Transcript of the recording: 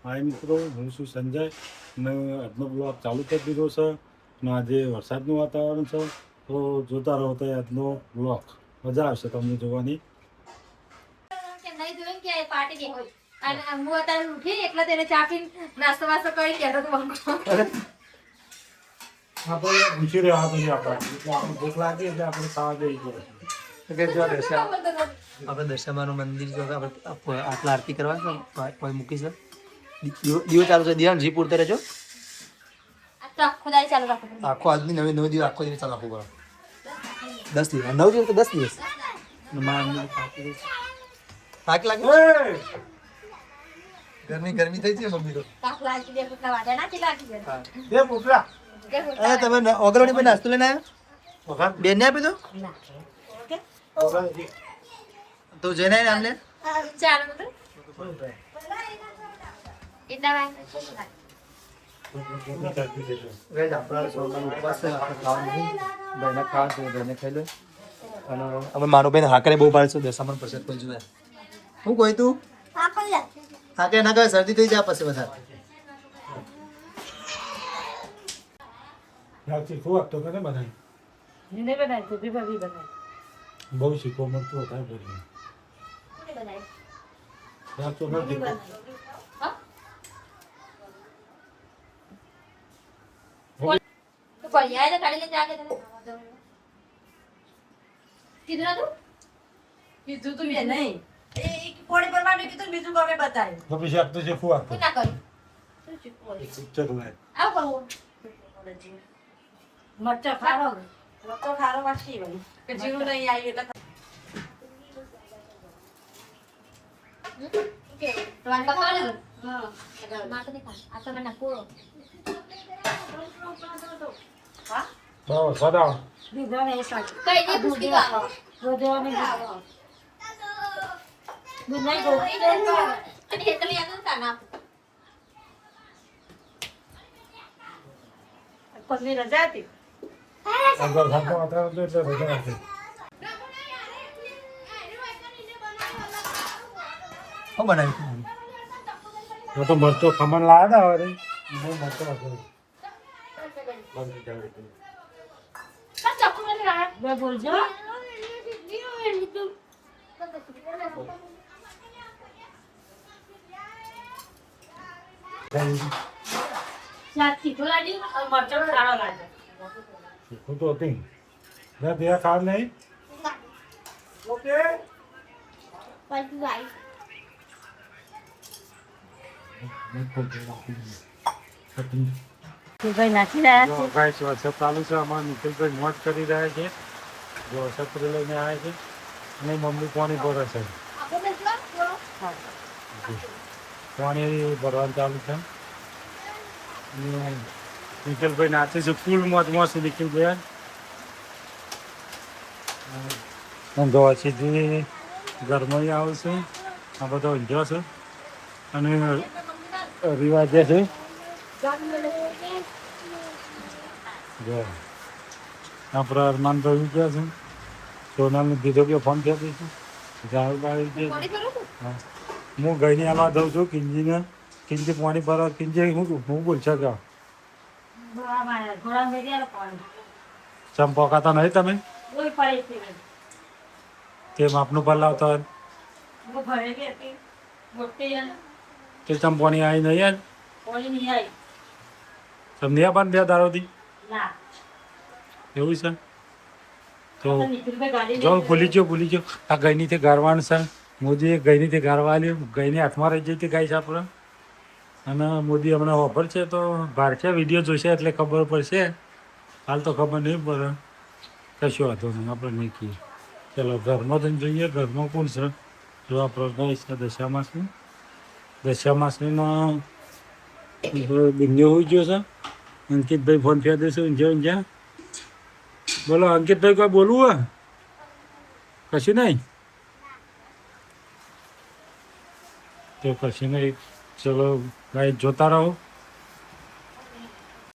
હાય મિત્રો, હું છું સંજય અને આજનો બ્લોગ ચાલુ કરી દીધો છે અને આજે વરસાદનું વાતાવરણ છે તો જોતા રહો તો આજનો બ્લોગ મજા આવશે તમને જોવાની. આપણે પૂછી રહ્યા તો આપણે ભૂખ લાગી એટલે આપણે ખાવા જઈ ગયા. આપણે દશામાનું મંદિર જો આપણે આટલા આરતી કરવા છે મૂકી છે દીવો ચાલુ છે. દિયા જી પૂરતા રહેજો. આખો આજની નવી નવી દિવસ આખો દિવસ ચાલુ રાખવું પડે. 10 દિવસ 9 દિવસ તો 10 દિવસ થાક લાગે. ગરમી થઈ છે મમ્મી તો. તમે ઓગરવાડી પર નાસ્તો લઈને આવ્યા બેન ને આપી દો તો જઈને નામ લે. અમે મારો બેન હાકરે બહુ પાડે છે દશામાં પ્રસાદ પણ જોયા. હું કહી તું હાકે ના કહે શરદી થઈ જાય પછી વધારે. શીખવું આપતો કે બનાવી બહુ શીખવા મળતું હતા ઘરમાં. મરચા ખારો વાસી વળી કે જીરું નહીં આવી એટલે પત્ની રજા હતી. શું બનાવ્યું તો મરચો ખમણ લાવ્યા હતા હવે મરચો બોલજો તીખું લાગ્યું મરચો સારો લાગે. શીખવું તો હતી બે ખાવા નહીં. વરસાદ ચાલુ છે. અમારા નિખિલભાઈ મોજ કરી રહ્યા છે. જો છત્રી લઈને આવ્યા છે અને મમ્મી પાણી ભરે છે. પાણી ભરવાનું ચાલુ છે. નિખિલભાઈ નાચે છે ફૂલ મોજમાં છે. નિખિલભાઈ જોવા સીધી ઘરમાં આવે છે. આ બધો ઊંઝો છે અને રિવાજે છે. જો આપણા અરમાનભાઈ ગયા છે. સોનાલને કીધો કે ફોન કરી દઈશું. જાણબાઈ હા હું ગઈને આવા દઉં છું કિંજીને. કિંજી પાણી ભરવા કિંજી હું બોલશે કે ચંપોકાતા નહીં તમે તે માપનું પર લાવતા હોય તે ચંપોણી આવી નહીં યાર તમને આ બંધ બે દારોથી એવું છે તો જો ભૂલી ગયો આ ગઈની તે ગારવાનું છે. મોદીએ ગઈની તે ગારવા લ્યો. ગઈને હાથમાં રહી જઈ તે ગાય છે આપણે. અને મોદી હમણાં ઓફર છે તો બહાર છે વિડીયો જોશે એટલે ખબર પડશે. હાલ તો ખબર નહીં પડે. કશું વાંધો નહીં આપણે નહીં કહીએ. ચલો ઘરમાં જઈને જોઈએ ઘરમાં કોણ છે. જો આપણો ગાય છે દશામાસની. દશામાસનીમાં બિંદુ હોઈ ગયો છે. અંકિતભાઈ ફોન ફેર દેશે ઊંઝા. બોલો અંકિતભાઈ કોઈ બોલવું હે કશું નહીં તો કશું નહીં. ચલો ગાય જોતા રહો.